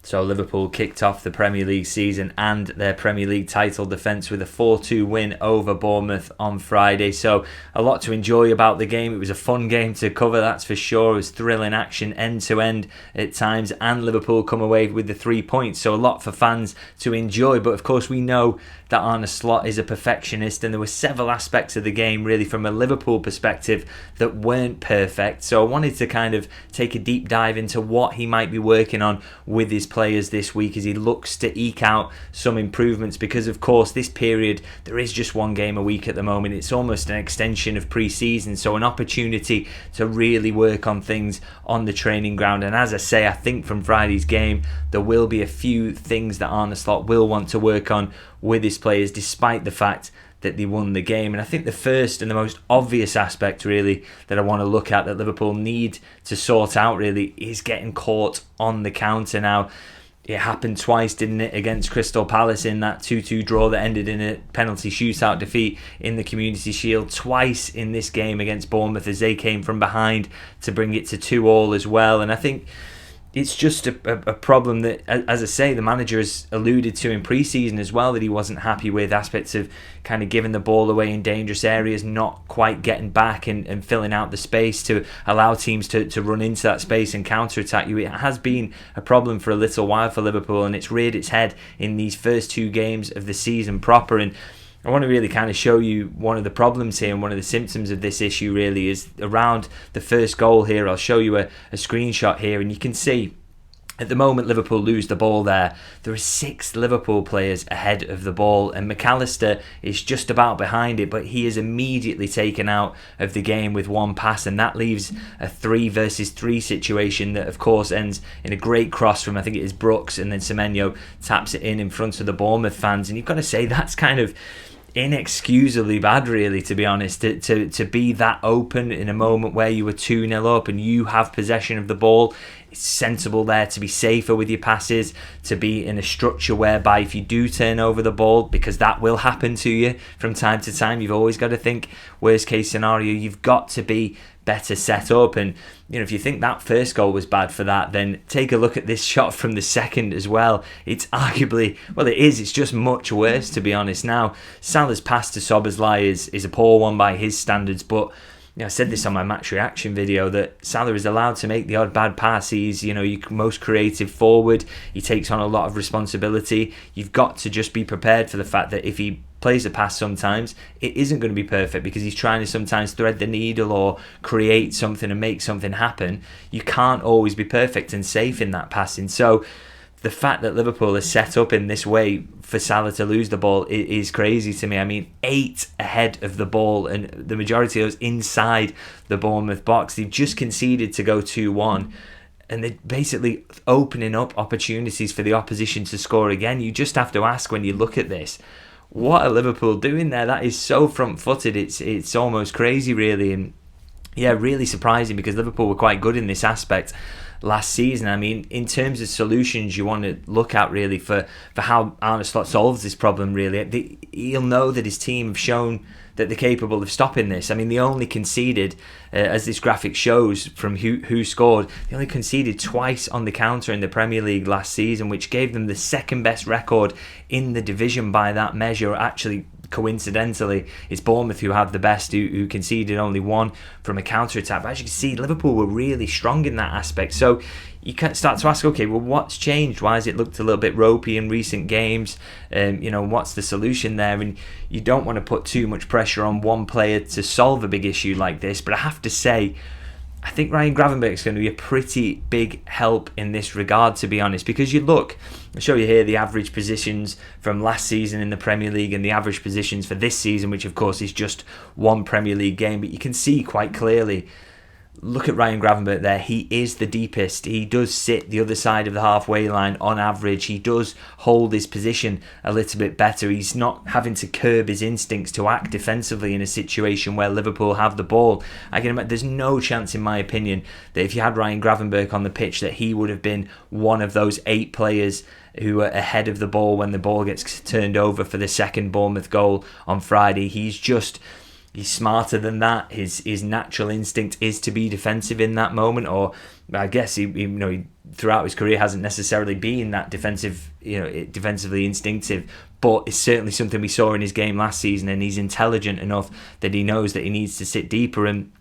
So Liverpool kicked off the Premier League season and their Premier League title defence with a 4-2 win over Bournemouth on Friday. So a lot to enjoy about the game. It was a fun game to cover, that's for sure. It was thrilling action end to end at times, and Liverpool come away with the 3 points. So a lot for fans to enjoy. But of course we know that Arne Slot is a perfectionist, and there were several aspects of the game really from a Liverpool perspective that weren't perfect. So I wanted to kind of take a deep dive into what he might be working on with his players this week as he looks to eke out some improvements, because of course this period there is just one game a week at the moment. It's almost an extension of pre-season, so an opportunity to really work on things on the training ground. And as I say, I think from Friday's game there will be a few things that Arne Slot will want to work on with his players, despite the fact that they won the game. And I think the first and the most obvious aspect really that I want to look at that Liverpool need to sort out really is getting caught on the counter. Now, it happened twice, didn't it, against Crystal Palace in that 2-2 draw that ended in a penalty shootout defeat in the Community Shield. Twice in this game against Bournemouth as they came from behind to bring it to 2-2 as well. And I think it's just a problem that, as I say, the manager has alluded to in pre-season as well, that he wasn't happy with aspects of kind of giving the ball away in dangerous areas, not quite getting back and filling out the space to allow teams to run into that space and counter-attack you. It has been a problem for a little while for Liverpool, and it's reared its head in these first 2 games of the season proper. And I want to really kind of show you one of the problems here, and one of the symptoms of this issue really is around the first goal here. I'll show you a screenshot here, and you can see at the moment Liverpool lose the ball there. There are 6 Liverpool players ahead of the ball, and McAllister is just about behind it, but he is immediately taken out of the game with one pass, and that leaves a 3 versus 3 situation that of course ends in a great cross from, I think it is Brooks, and then Semenyo taps it in front of the Bournemouth fans. And you've got to say that's kind of inexcusably bad really, to be honest, to be that open in a moment where you were 2-0 up and you have possession of the ball. It's sensible there to be safer with your passes, to be in a structure whereby if you do turn over the ball, because that will happen to you from time to time, you've always got to think worst case scenario, you've got to be better set up. And if you think that first goal was bad for that, then take a look at this shot from the second as well. It's arguably, well, it's just much worse, to be honest. Now, Salah's pass to Szoboszlai is a poor one by his standards, but I said this on my match reaction video that Salah is allowed to make the odd bad pass. He's, your most creative forward. He takes on a lot of responsibility. You've got to just be prepared for the fact that if he plays a pass sometimes, it isn't going to be perfect because he's trying to sometimes thread the needle or create something and make something happen. You can't always be perfect and safe in that passing. So the fact that Liverpool is set up in this way for Salah to lose the ball is crazy to me. I mean, 8 ahead of the ball, and the majority of those inside the Bournemouth box. They've just conceded to go 2-1, and they're basically opening up opportunities for the opposition to score again. You just have to ask when you look at this, what are Liverpool doing there? That is so front-footed. It's almost crazy, really. And yeah, really surprising, because Liverpool were quite good in this aspect last season. I mean, in terms of solutions you want to look at really for how Arne Slot solves this problem, really, he'll know that his team have shown that they're capable of stopping this. I mean, they only conceded, as this graphic shows from who scored, they only conceded twice on the counter in the Premier League last season, which gave them the second best record in the division by that measure. Actually, coincidentally, it's Bournemouth who have the best, who conceded only 1 from a counter-attack. But as you can see, Liverpool were really strong in that aspect. So you can start to ask, okay, well, what's changed? Why has it looked a little bit ropey in recent games? What's the solution there? And you don't want to put too much pressure on one player to solve a big issue like this. But I have to say, I think Ryan Gravenberch is going to be a pretty big help in this regard, to be honest, because you look, I'll show you here the average positions from last season in the Premier League and the average positions for this season, which of course is just one Premier League game, but you can see quite clearly, look at Ryan Gravenberch there. He is the deepest. He does sit the other side of the halfway line on average. He does hold his position a little bit better. He's not having to curb his instincts to act defensively in a situation where Liverpool have the ball. There's no chance, in my opinion, that if you had Ryan Gravenberch on the pitch, that he would have been one of those 8 players who are ahead of the ball when the ball gets turned over for the second Bournemouth goal on Friday. He's smarter than that. His natural instinct is to be defensive in that moment, or I guess he throughout his career hasn't necessarily been that defensively instinctive, but it's certainly something we saw in his game last season, and he's intelligent enough that he knows that he needs to sit deeper. And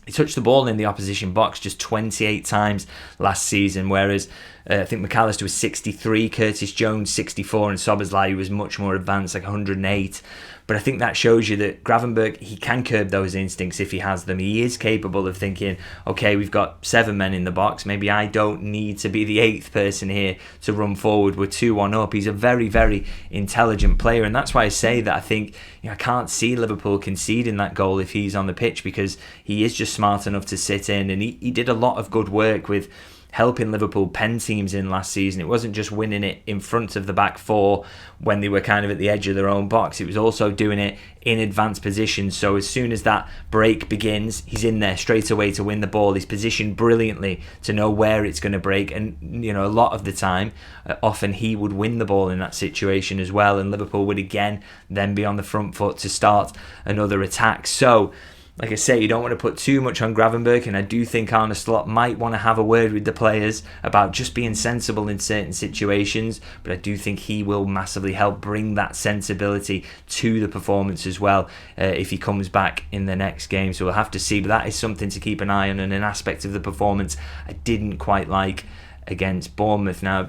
he touched the ball in the opposition box just 28 times last season, whereas I think McAllister was 63, Curtis Jones 64, and Szoboszlai was much more advanced, like 108. But I think that shows you that Gravenberch, he can curb those instincts if he has them. He is capable of thinking, okay, we've got 7 men in the box, maybe I don't need to be the 8th person here to run forward. We're 2-1 up. He's a very, very intelligent player, and that's why I say that I think I can't see Liverpool conceding that goal if he's on the pitch, because he is just smart enough to sit in, and he did a lot of good work with helping Liverpool pen teams in last season. It wasn't just winning it in front of the back four when they were kind of at the edge of their own box. It was also doing it in advanced positions. So as soon as that break begins, he's in there straight away to win the ball. He's positioned brilliantly to know where it's going to break. And, a lot of the time, often he would win the ball in that situation as well. And Liverpool would again then be on the front foot to start another attack. So, like I say, you don't want to put too much on Gravenberch, and I do think Arne Slot might want to have a word with the players about just being sensible in certain situations, but I do think he will massively help bring that sensibility to the performance as well if he comes back in the next game. So we'll have to see, but that is something to keep an eye on, and an aspect of the performance I didn't quite like against Bournemouth. Now,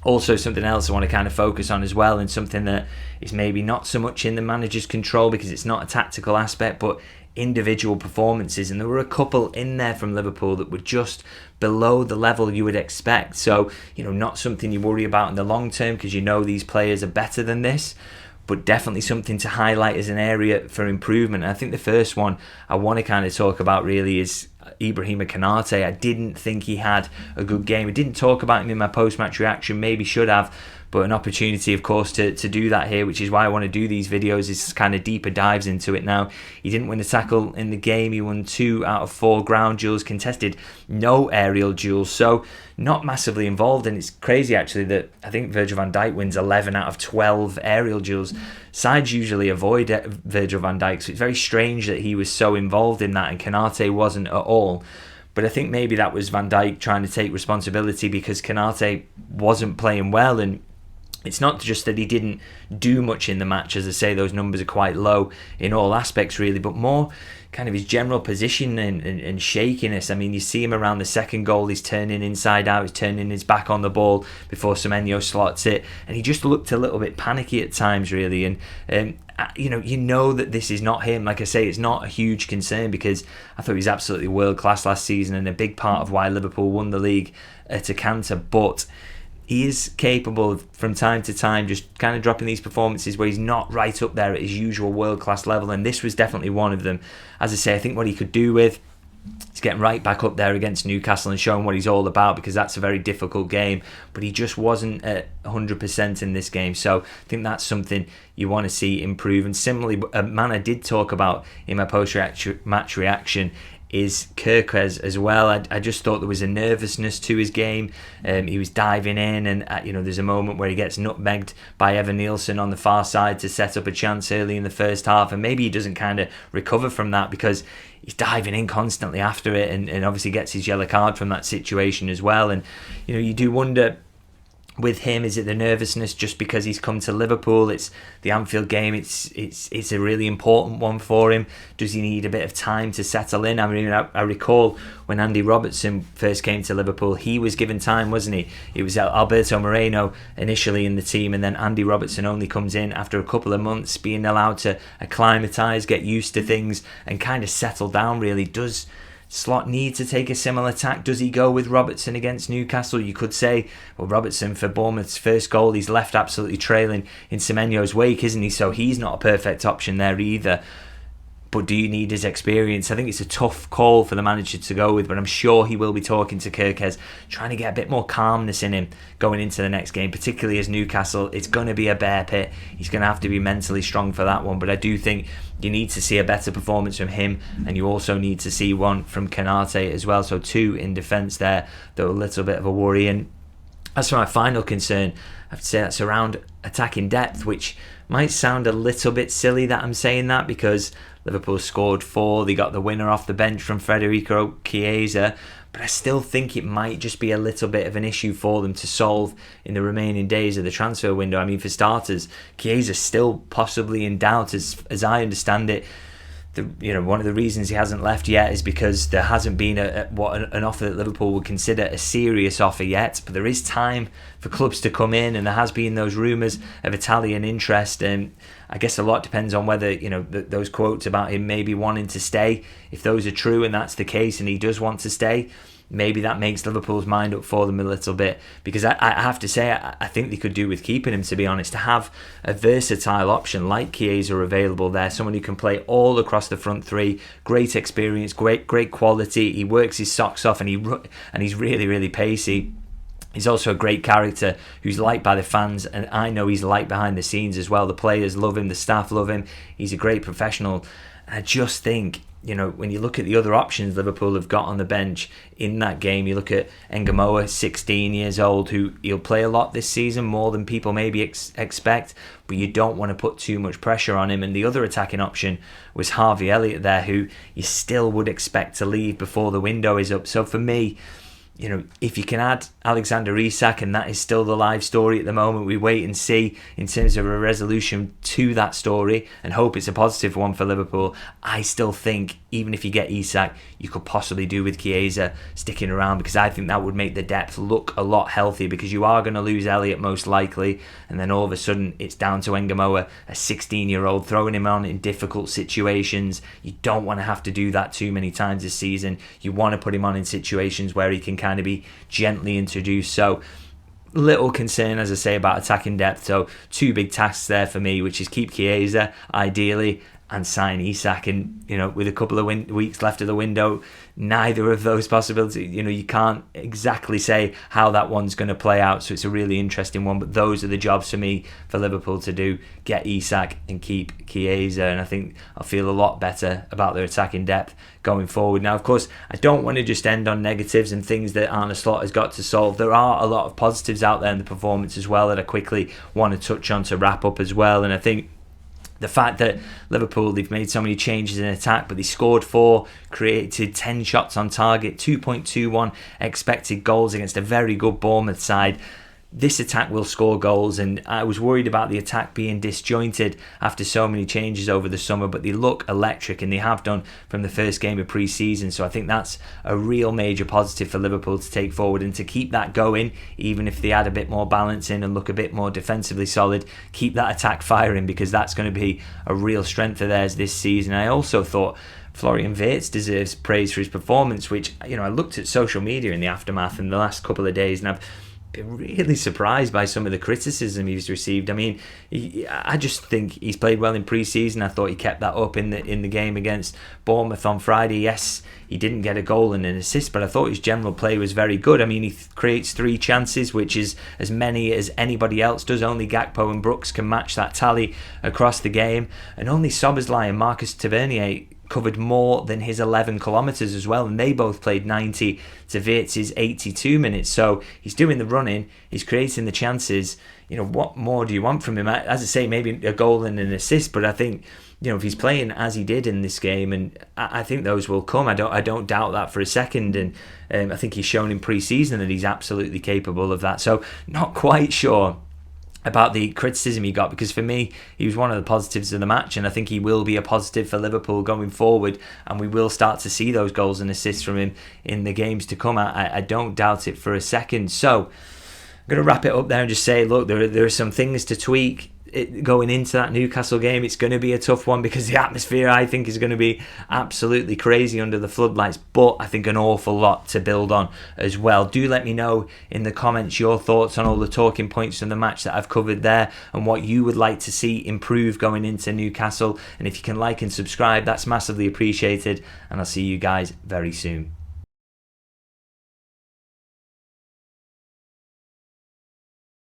also something else I want to kind of focus on as well, and something that is maybe not so much in the manager's control because it's not a tactical aspect, but individual performances, and there were a couple in there from Liverpool that were just below the level you would expect. So, not something you worry about in the long term because these players are better than this, but definitely something to highlight as an area for improvement. And I think the first one I want to kind of talk about really is Ibrahima Konate. I didn't think he had a good game. I didn't talk about him in my post-match reaction, maybe should have, but an opportunity, of course, to do that here, which is why I want to do these videos, is kind of deeper dives into it now. He didn't win a tackle in the game. He won 2 out of 4 ground duels, contested no aerial duels, so not massively involved. And it's crazy, actually, that I think Virgil van Dijk wins 11 out of 12 aerial duels. Sides usually avoid Virgil van Dijk, so it's very strange that he was so involved in that, and Konate wasn't at all. But I think maybe that was Van Dijk trying to take responsibility because Konate wasn't playing well, and it's not just that he didn't do much in the match. As I say, those numbers are quite low in all aspects, really, but more kind of his general position and shakiness. I mean, you see him around the second goal, he's turning inside out, he's turning his back on the ball before Semenyo slots it, and he just looked a little bit panicky at times, really. And you know that this is not him. Like I say, it's not a huge concern because I thought he was absolutely world class last season and a big part of why Liverpool won the league at a canter. But he is capable of, from time to time, just kind of dropping these performances where he's not right up there at his usual world-class level, and this was definitely one of them. As I say, I think what he could do with is getting right back up there against Newcastle and showing what he's all about, because that's a very difficult game, but he just wasn't at 100% in this game, so I think that's something you want to see improve. And similarly, a man I did talk about in my post-match reaction is Kerkez as well. I just thought there was a nervousness to his game. He was diving in, and there's a moment where he gets nutmegged by Evan Nielsen on the far side to set up a chance early in the first half, and maybe he doesn't kind of recover from that because he's diving in constantly after it, and obviously gets his yellow card from that situation as well. And you do wonder, with him, is it the nervousness just because he's come to Liverpool? It's the Anfield game. It's a really important one for him. Does he need a bit of time to settle in? I mean, I recall when Andy Robertson first came to Liverpool, he was given time, wasn't he? It was Alberto Moreno initially in the team, and then Andy Robertson only comes in after a couple of months, being allowed to acclimatise, get used to things, and kind of settle down, really. Does Slot need to take a similar tack? Does he go with Robertson against Newcastle? You could say, well, Robertson for Bournemouth's first goal, he's left absolutely trailing in Semenyo's wake, isn't he? So he's not a perfect option there either. But do you need his experience? I think it's a tough call for the manager to go with, but I'm sure he will be talking to Kerkez, trying to get a bit more calmness in him going into the next game, particularly as Newcastle. It's going to be a bear pit. He's going to have to be mentally strong for that one, but I do think you need to see a better performance from him, and you also need to see one from Konate as well. So 2 in defence there, though a little bit of a worry. And as for my final concern, I have to say that's around attacking depth, which might sound a little bit silly that I'm saying that, because Liverpool scored 4. They got the winner off the bench from Federico Chiesa. But I still think it might just be a little bit of an issue for them to solve in the remaining days of the transfer window. I mean, for starters, Chiesa's still possibly in doubt, as I understand it. One of the reasons he hasn't left yet is because there hasn't been an offer that Liverpool would consider a serious offer yet. But there is time for clubs to come in, and there has been those rumours of Italian interest. And I guess a lot depends on whether those quotes about him maybe wanting to stay. If those are true and that's the case, and he does want to stay, maybe that makes Liverpool's mind up for them a little bit, because I have to say I think they could do with keeping him, to be honest. To have a versatile option like Chiesa available there, someone who can play all across the front three, great experience, great quality, he works his socks off, and he's really, really pacey. He's also a great character who's liked by the fans, and I know he's liked behind the scenes as well. The players love him, the staff love him. He's a great professional. And I just think, when you look at the other options Liverpool have got on the bench in that game, you look at Ngamoa, 16 years old, who he'll play a lot this season, more than people maybe expect, but you don't want to put too much pressure on him. And the other attacking option was Harvey Elliott there, who you still would expect to leave before the window is up. So for me, if you can add Alexander Isak, and that is still the live story at the moment, we wait and see in terms of a resolution to that story and hope it's a positive one for Liverpool. I still think even if you get Isak, you could possibly do with Chiesa sticking around, because I think that would make the depth look a lot healthier, because you are going to lose Elliott most likely, and then all of a sudden it's down to Ngamoa, a 16-year-old, throwing him on in difficult situations. You don't want to have to do that too many times this season. You want to put him on in situations where he can kind of be gently introduced. So little concern, as I say, about attacking depth. So two big tasks there for me, which is keep Chiesa ideally and sign Isak. And with a couple of weeks left of the window, neither of those possibilities, you can't exactly say how that one's going to play out. So it's a really interesting one, but those are the jobs for me for Liverpool to do: get Isak and keep Chiesa. And I think I'll feel a lot better about their attacking depth going forward. Now, of course, I don't want to just end on negatives and things that Arne Slot has got to solve. There are a lot of positives out there in the performance as well that I quickly want to touch on to wrap up as well. And I think the fact that Liverpool, they've made so many changes in attack, but they scored 4, created 10 shots on target, 2.21 expected goals against a very good Bournemouth side. This attack will score goals, and I was worried about the attack being disjointed after so many changes over the summer, but they look electric, and they have done from the first game of pre-season. So I think that's a real major positive for Liverpool to take forward, and to keep that going, even if they add a bit more balance in and look a bit more defensively solid, keep that attack firing, because that's going to be a real strength of theirs this season. I also thought Florian Wirtz deserves praise for his performance, which, I looked at social media in the aftermath in the last couple of days, and I've been really surprised by some of the criticism he's received. I mean, I just think he's played well in pre-season. I thought he kept that up in the game against Bournemouth on Friday. Yes, he didn't get a goal and an assist, but I thought his general play was very good. I mean, he creates 3 chances, which is as many as anybody else does. Only Gakpo and Brooks can match that tally across the game, and only Szoboszlai and Marcus Tavernier covered more than his 11 kilometres as well, and they both played 90 to Wirtz's 82 minutes. So he's doing the running, he's creating the chances. What more do you want from him? As I say, maybe a goal and an assist, but I think if he's playing as he did in this game, and I think those will come. I don't doubt that for a second, and I think he's shown in pre-season that he's absolutely capable of that. So not quite sure about the criticism he got, because for me he was one of the positives of the match, and I think he will be a positive for Liverpool going forward, and we will start to see those goals and assists from him in the games to come. I don't doubt it for a second. So I'm going to wrap it up there and just say, look, there are some things to tweak going into that Newcastle game. It's going to be a tough one, because the atmosphere, I think, is going to be absolutely crazy under the floodlights, but I think an awful lot to build on as well. Do let me know in the comments your thoughts on all the talking points from the match that I've covered there, and what you would like to see improve going into Newcastle. And if you can like and subscribe, that's massively appreciated, and I'll see you guys very soon.